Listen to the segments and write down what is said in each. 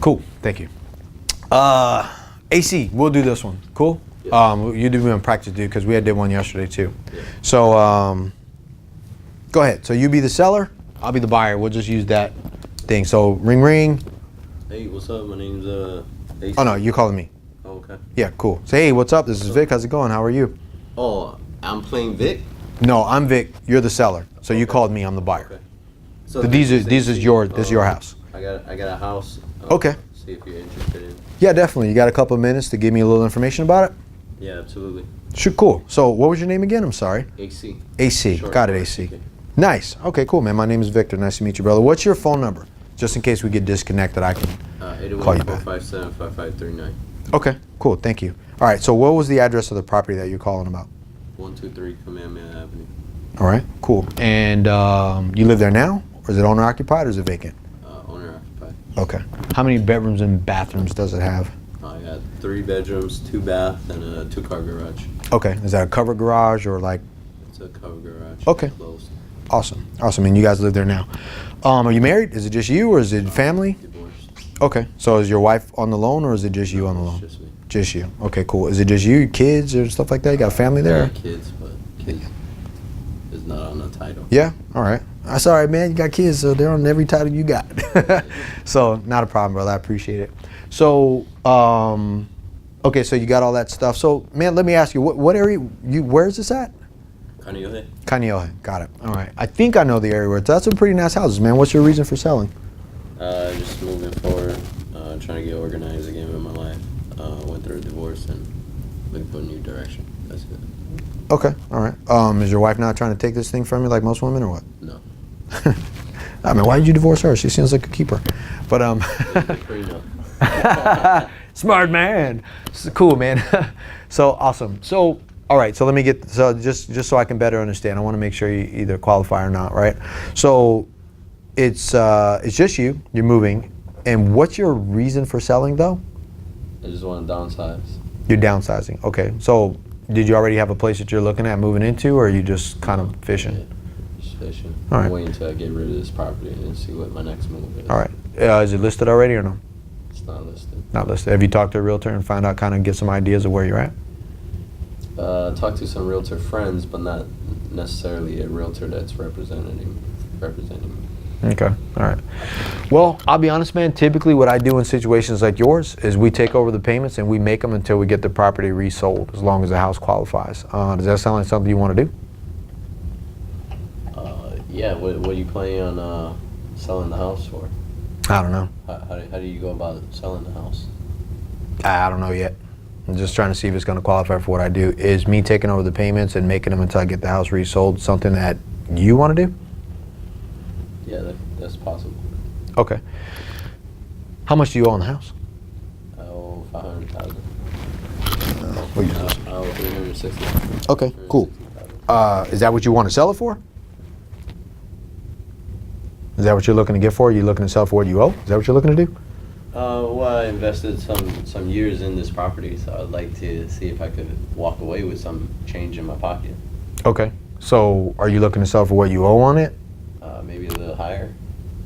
Cool, thank you. AC, we'll do this one. Cool? Yeah. You do in practice, dude, because we did one yesterday too. Yeah. So, go ahead. So you be the seller, I'll be the buyer. We'll just use that thing. So ring ring. Hey, what's up? My name's AC. Oh no, you calling me. Oh, okay. Yeah, cool. Say, hey, what's up? This is Vic. How's it going? How are you? Oh, I'm playing Vic? No, I'm Vic. You're the seller. So you Okay. called me. I'm the buyer. Okay. So This is your house. I got a house. Okay. See if you're interested in. Yeah, definitely. You got a couple of minutes to give me a little information about it? Yeah, absolutely. Sure, cool. So what was your name again? I'm sorry. AC. AC. Short Got it, for AC. okay. Nice. Okay, cool, man. My name is Victor. Nice to meet you, brother. What's your phone number? Just in case we get disconnected, I can call you back. 801-457-5539. Okay, cool. Thank you. All right, so what was the address of the property that you're calling about? 123 Kamehameha Avenue. All right, cool. And you live there now? Or is it owner occupied or is it vacant? Owner occupied. Okay. How many bedrooms and bathrooms does it have? I got 3 bedrooms, 2 baths, and a 2-car garage. Okay. Is that a covered garage or like? It's a covered garage. Okay. Closed. Awesome. Awesome. And you guys live there now. Are you married? Is it just you or is it family? Divorced. Okay. So is your wife on the loan or is it just you on the loan? It's just me. Just you. Okay, cool. Is it just you, kids or stuff like that? You got family I there? got kids, but kids is not on the title. Yeah? All right. That's all right, man. You got kids, so they're on every title you got. So, not a problem, brother. I appreciate it. So, okay, so you got all that stuff. So, man, let me ask you, what area, where is this at? Kaneohe. Kaneohe. Got it. All right. I think I know the area where it's at. That's some pretty nice houses, man. What's your reason for selling? Just moving forward, trying to get organized again with my life. Went through a divorce and looking for a new direction. That's it. Okay. All right. Is your wife not trying to take this thing from you like most women or what? No. I mean, why did you divorce her? She seems like a keeper. But, Prenup. smart man. Cool, man. So awesome. So, all right. So let me get, so just so I can better understand, I want to make sure you either qualify or not, right? So it's just you, you're moving. And what's your reason for selling though? I just want to downsize. You're downsizing. Okay. So did you already have a place that you're looking at moving into, or are you just kind of fishing? Yeah, just fishing. All right. I'm waiting to get rid of this property and see what my next move is. All right. Is it listed already or no? It's not listed. Not listed. Have you talked to a realtor and find out, kind of get some ideas of where you're at? Talked to some realtor friends, but not necessarily a realtor that's representing me. Okay, all right. Well, I'll be honest, man. Typically what I do in situations like yours is we take over the payments and we make them until we get the property resold, as long as the house qualifies. Does that sound like something you want to do? Yeah, what are you planning on selling the house for? I don't know. How do you go about selling the house? I don't know yet. I'm just trying to see if it's going to qualify for what I do. Is me taking over the payments and making them until I get the house resold something that you want to do? Yeah, that's possible. Okay. How much do you owe on the house? I owe $500,000. What you I owe $360,000. Okay, cool. Is that what you want to sell it for? Is that what you're looking to get for? Are you looking to sell for what you owe? Is that what you're looking to do? Well, I invested some years in this property, so I'd like to see if I could walk away with some change in my pocket. Okay. So are you looking to sell for what you owe on it? Maybe a little higher.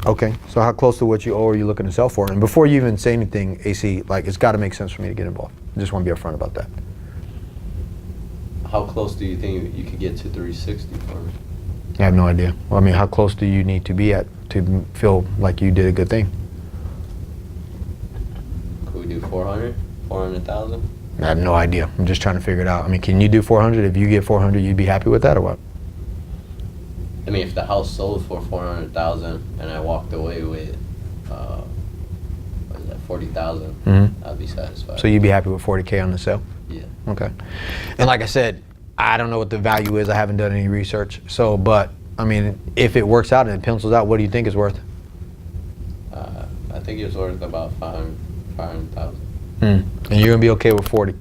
Okay. So how close to what you owe are you looking to sell for? And before you even say anything, AC, like, it's got to make sense for me to get involved. I just want to be upfront about that. How close do you think you could get to 360 for me? I have no idea. Well, I mean, how close do you need to be at to feel like you did a good thing? Could we do 400? 400,000? I have no idea. I'm just trying to figure it out. I mean, can you do 400? If you get 400, you'd be happy with that or what? I mean, if the house sold for 400,000 and I walked away with, what is that, 40,000, Mm-hmm. I'd be satisfied. So you'd be happy with 40K on the sale? Yeah. Okay. And like I said, I don't know what the value is. I haven't done any research. So, but I mean, if it works out and it pencils out, what do you think it's worth? I think it's worth about 500,000. And you're gonna be okay with 40?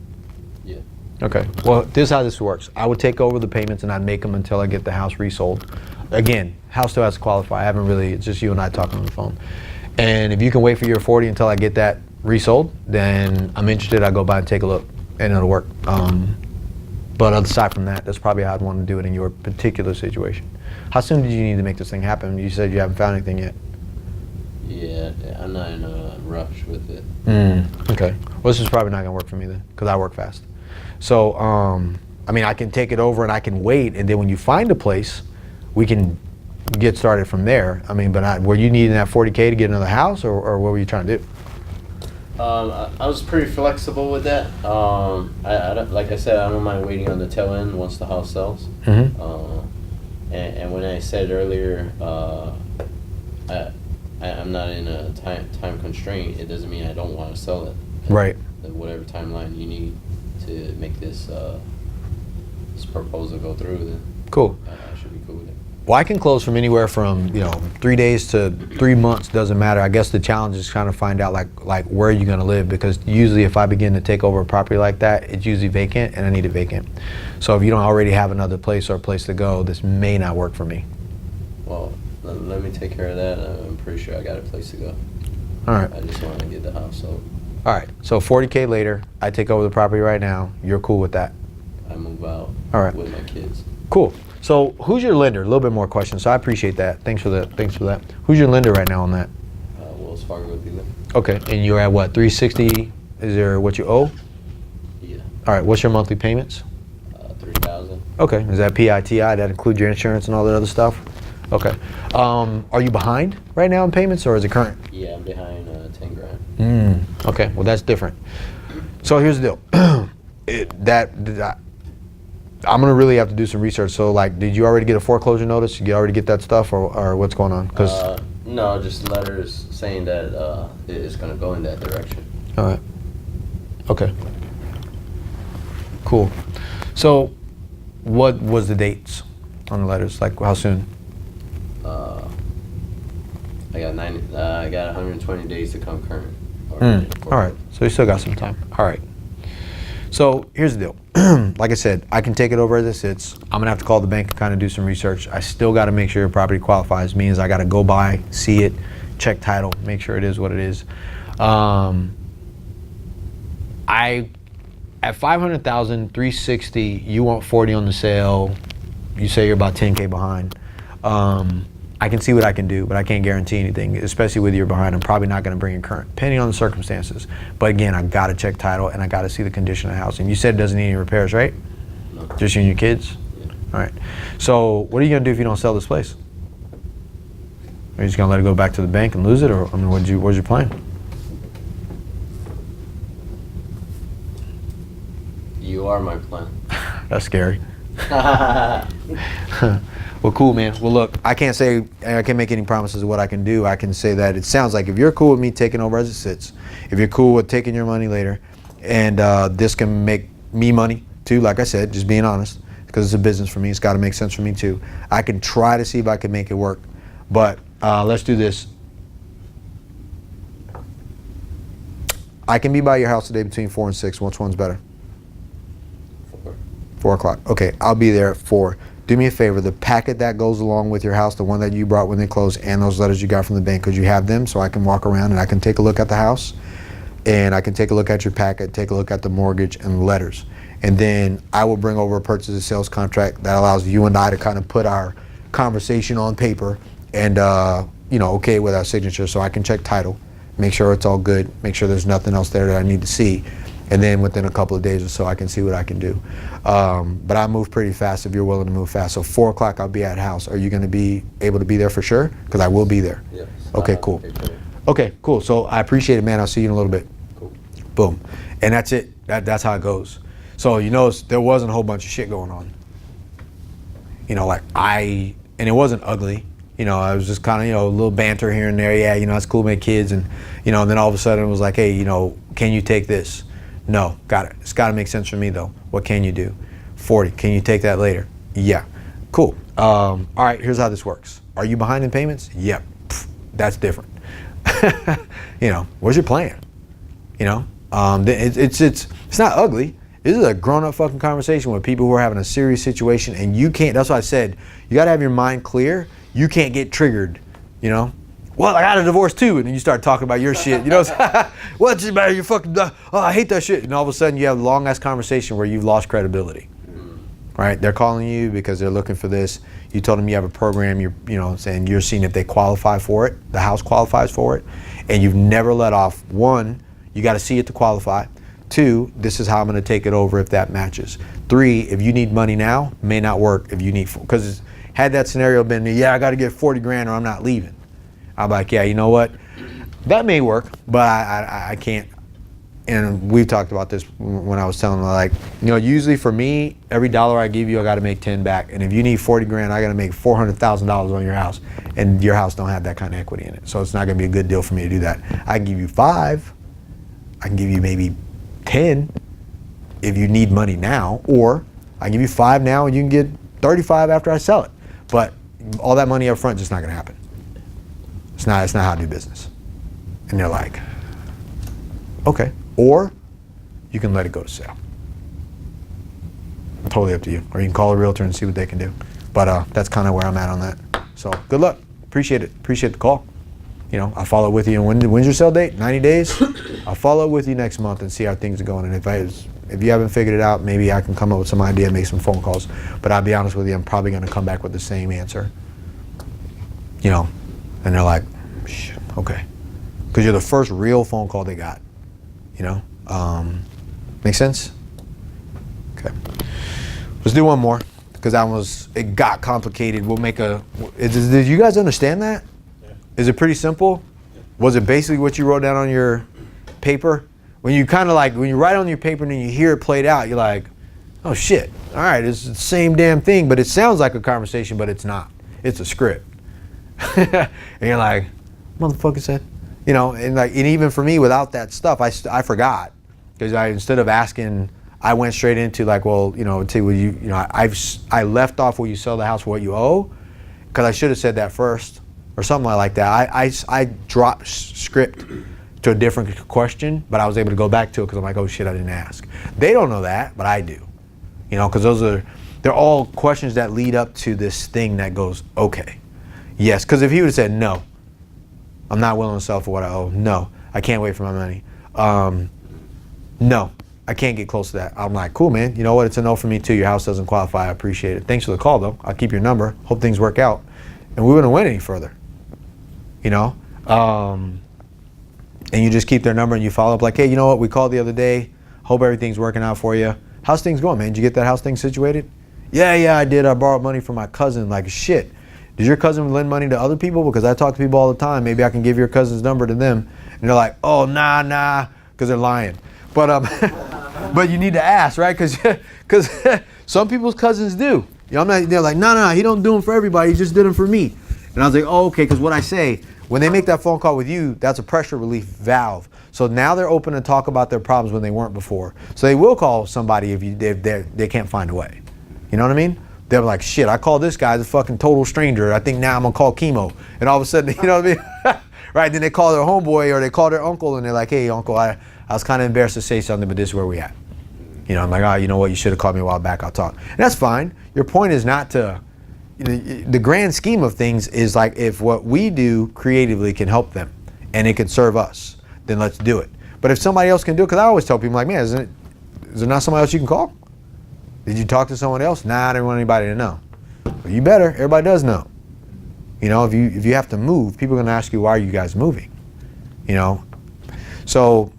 Yeah. Okay. Well, this is how this works. I would take over the payments and I'd make them until I get the house resold. Again, house still has to qualify. I haven't really. It's just you and I talking on the phone. And if you can wait for your 40 until I get that resold, then I'm interested. I go by and take a look, and it'll work. But aside from that, that's probably how I'd want to do it in your particular situation. How soon did you need to make this thing happen? You said you haven't found anything yet. Yeah, I'm not in a rush with it. Okay. Well, this is probably not gonna work for me then, because I work fast. So, I mean, I can take it over and I can wait, and then when you find a place, we can get started from there. I mean, but were you needing that 40K to get another house, or what were you trying to do? I was pretty flexible with that. I don't, like I said, I don't mind waiting on the tail end once the house sells. And when I said earlier, I'm not in a time constraint. It doesn't mean I don't want to sell it. Right. Whatever timeline you need to make this proposal go through, then Cool. I should be cool with it. Well, I can close from anywhere from 3 days to 3 months. Doesn't matter. I guess the challenge is trying to find out like where you're gonna live, because usually if I begin to take over a property like that, it's usually vacant, and I need it vacant. So if you don't already have another place or a place to go, this may not work for me. Well, let me take care of that. I'm pretty sure I got a place to go. All right. I just want to get the house sold. All right. So 40K later, I take over the property right now. You're cool with that? I move out All right. with my kids. Cool. So who's your lender? A little bit more questions. So I appreciate that. Thanks for that. Who's your lender right now on that? Wells Fargo dealer. Okay. And you're at what, 360? Is there what you owe? Yeah. All right. What's your monthly payments? 3,000. Okay. Is that PITI? That include your insurance and all that other stuff? Okay. Are you behind right now in payments, or is it current? Yeah, I'm behind 10 grand. Okay. Well, that's different. So here's the deal. I'm gonna really have to do some research. So, like, did you already get a foreclosure notice? Did you already get that stuff, or what's going on? No, just letters saying that it's gonna go in that direction. All right. Okay. Cool. So, what was the dates on the letters? Like, how soon? I got 120 days to come current. All right. So you still got some time. All right. So here's the deal. Like I said, I can take it over as it sits. I'm gonna have to call the bank and kind of do some research. I still got to make sure your property qualifies. Means I got to go by, see it, check title, make sure it is what it is. At 500,000, 360, you want 40 on the sale. You say you're about 10K behind. I can see what I can do, but I can't guarantee anything, especially with you're behind. I'm probably not going to bring it current, depending on the circumstances. But again, I got to check title, and I got to see the condition of the house. And you said it doesn't need any repairs, right? No. Just you and your kids? Yeah. All right. So what are you going to do if you don't sell this place? Are you just going to let it go back to the bank and lose it? Or, I mean, what's your plan? You are my plan. That's scary. Well, cool, man. Well, look, I can't make any promises of what I can do. I can say that it sounds like if you're cool with me taking over as it sits, if you're cool with taking your money later, and this can make me money too, like I said, just being honest, because it's a business for me. It's got to make sense for me too. I can try to see if I can make it work. But let's do this. I can be by your house today between 4 and 6. Which one's better? 4 o'clock. Okay, I'll be there at 4. Do me a favor, the packet that goes along with your house, the one that you brought when they closed, and those letters you got from the bank, could you have them so I can walk around and I can take a look at the house, and I can take a look at your packet, take a look at the mortgage and the letters. And then I will bring over a purchase and sales contract that allows you and I to kind of put our conversation on paper and, okay with our signature, so I can check title, make sure it's all good, make sure there's nothing else there that I need to see. And then within a couple of days or so, I can see what I can do. But I move pretty fast if you're willing to move fast. So 4 o'clock, I'll be at house. Are you going to be able to be there for sure? Because I will be there. Yes. Okay, cool. Okay, cool. So I appreciate it, man. I'll see you in a little bit. Cool. Boom. And that's it. That's how it goes. So you notice there wasn't a whole bunch of shit going on. And it wasn't ugly. I was just kind of, a little banter here and there. Yeah, it's cool, make kids. And, and then all of a sudden it was like, hey, can you take this? No, got it. It's got to make sense for me though. What can you do? 40. Can you take that later? Yeah. Cool. All right. Here's how this works. Are you behind in payments? Yep. That's different. What's your plan? It's not ugly. This is a grown-up fucking conversation with people who are having a serious situation, and you can't. That's why I said you got to have your mind clear. You can't get triggered. Well, I got a divorce too, and then you start talking about your shit. What's about your fucking? Oh, I hate that shit. And all of a sudden, you have a long ass conversation where you've lost credibility. right? They're calling you because they're looking for this. You told them you have a program, saying you're seeing if they qualify for it, the house qualifies for it, and you've never let off. One, you got to see it to qualify. Two, this is how I'm going to take it over if that matches. Three, if you need money now, may not work if you need, because had that scenario been, yeah, I got to get 40 grand or I'm not leaving. I'm like, yeah, you know what? That may work, but I can't. And we've talked about this when I was telling them, like, usually for me, every dollar I give you, I got to make 10 back. And if you need 40 grand, I got to make $400,000 on your house. And your house don't have that kind of equity in it. So it's not going to be a good deal for me to do that. I can give you 5. I can give you maybe 10 if you need money now. Or I give you 5 now and you can get 35 after I sell it. But all that money up front is just not going to happen. It's not how I do business. And they're like, okay. Or you can let it go to sale. Totally up to you. Or you can call a realtor and see what they can do. But that's kind of where I'm at on that. So good luck. Appreciate it. Appreciate the call. I'll follow up with you. And when's your sell date? 90 days? I'll follow up with you next month and see how things are going. And if you haven't figured it out, maybe I can come up with some idea and make some phone calls. But I'll be honest with you, I'm probably going to come back with the same answer. And they're like, okay. Because you're the first real phone call they got. Make sense? Okay. Let's do one more, because it got complicated. We'll make did you guys understand that? Yeah. Is it pretty simple? Yeah. Was it basically what you wrote down on your paper? When you when you write on your paper and then you hear it played out, you're like, oh shit, all right, it's the same damn thing, but it sounds like a conversation, but it's not. It's a script. And you're like, motherfucker said. And even for me, without that stuff, I forgot, because instead of asking, I went straight into I left off where you sell the house for what you owe, because I should have said that first or something like that. I dropped script to a different question, but I was able to go back to it because I'm like, oh shit, I didn't ask. They don't know that, but I do, because they're all questions that lead up to this thing that goes, okay, yes, because if he would have said no. I'm not willing to sell for what I owe. No, I can't wait for my money. No, I can't get close to that. I'm like, cool, man. You know what? It's a no for me too. Your house doesn't qualify. I appreciate it. Thanks for the call, though. I'll keep your number. Hope things work out. And we wouldn't went any further. And you just keep their number and you follow up like, hey, you know what? We called the other day. Hope everything's working out for you. How's things going, man? Did you get that house thing situated? Yeah, I did. I borrowed money from my cousin. Like, shit. Does your cousin lend money to other people? Because I talk to people all the time. Maybe I can give your cousin's number to them. And they're like, oh, nah, because they're lying. But but you need to ask, right? Because some people's cousins do. They're like, no, he don't do them for everybody. He just did them for me. And I was like, oh, okay, because what I say, when they make that phone call with you, that's a pressure relief valve. So now they're open to talk about their problems when they weren't before. So they will call somebody if they can't find a way. You know what I mean? They're like, shit, I called this guy, the fucking total stranger. I think now I'm going to call chemo. And all of a sudden, you know what I mean? Right, then they call their homeboy or they call their uncle and they're like, hey, uncle, I was kind of embarrassed to say something, but this is where we at. I'm like, oh, you know what? You should have called me a while back. I'll talk. And that's fine. Your point is not to, the grand scheme of things is like, if what we do creatively can help them and it can serve us, then let's do it. But if somebody else can do it, because I always tell people, like, man, is there not somebody else you can call? Did you talk to someone else? Nah, I didn't want anybody to know. Well, you better. Everybody does know. If you have to move, people are going to ask you, why are you guys moving? So,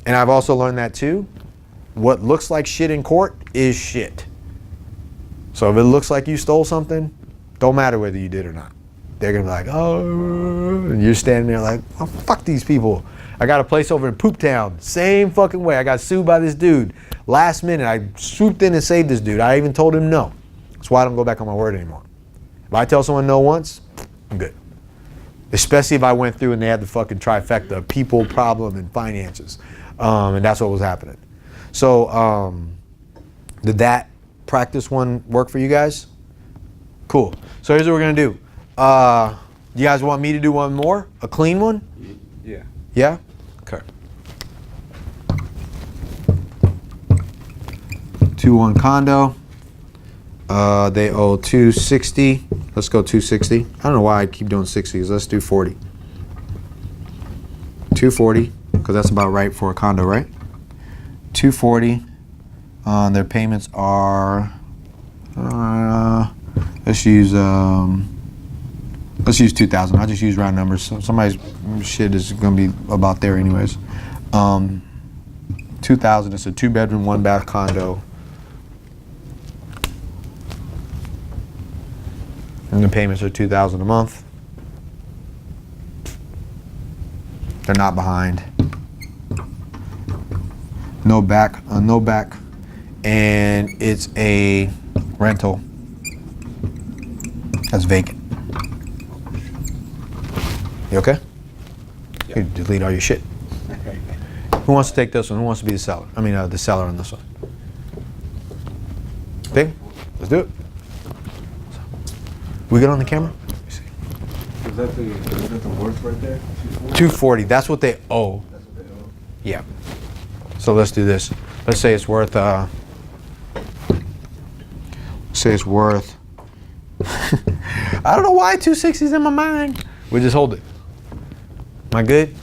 and I've also learned that too. What looks like shit in court is shit. So if it looks like you stole something, don't matter whether you did or not. They're going to be like, oh, and you're standing there like, oh, fuck these people. I got a place over in Poop Town. Same fucking way. I got sued by this dude. Last minute, I swooped in and saved this dude. I even told him no. That's why I don't go back on my word anymore. If I tell someone no once, I'm good. Especially if I went through and they had the fucking trifecta, people, problem, and finances. And that's what was happening. So, did that practice one work for you guys? Cool. So here's what we're going to do. You guys want me to do one more? A clean one? Yeah. Yeah? Okay. 2-1 condo. They owe $260. Let's go $260. I don't know why I keep doing 60s. Let's do 40. $240, because that's about right for a condo, right? $240. Their payments are Let's use 2,000. I'll just use round numbers. Somebody's shit is gonna be about there anyways. 2,000. It's a 2-bedroom, 1-bath condo, and the payments are 2,000 a month. They're not behind. No back, and it's a rental that's vacant. You okay? You delete all your shit. Who wants to take this one? Who wants to be the seller? I mean, the seller on this one. Big? Let's do it. We get on the camera? Is that the worth right there? 240. That's what they owe. That's what they owe. Yeah. So let's do this. Let's say it's worth. Say it's worth. I don't know why 260 is in my mind. We just hold it. Am I good?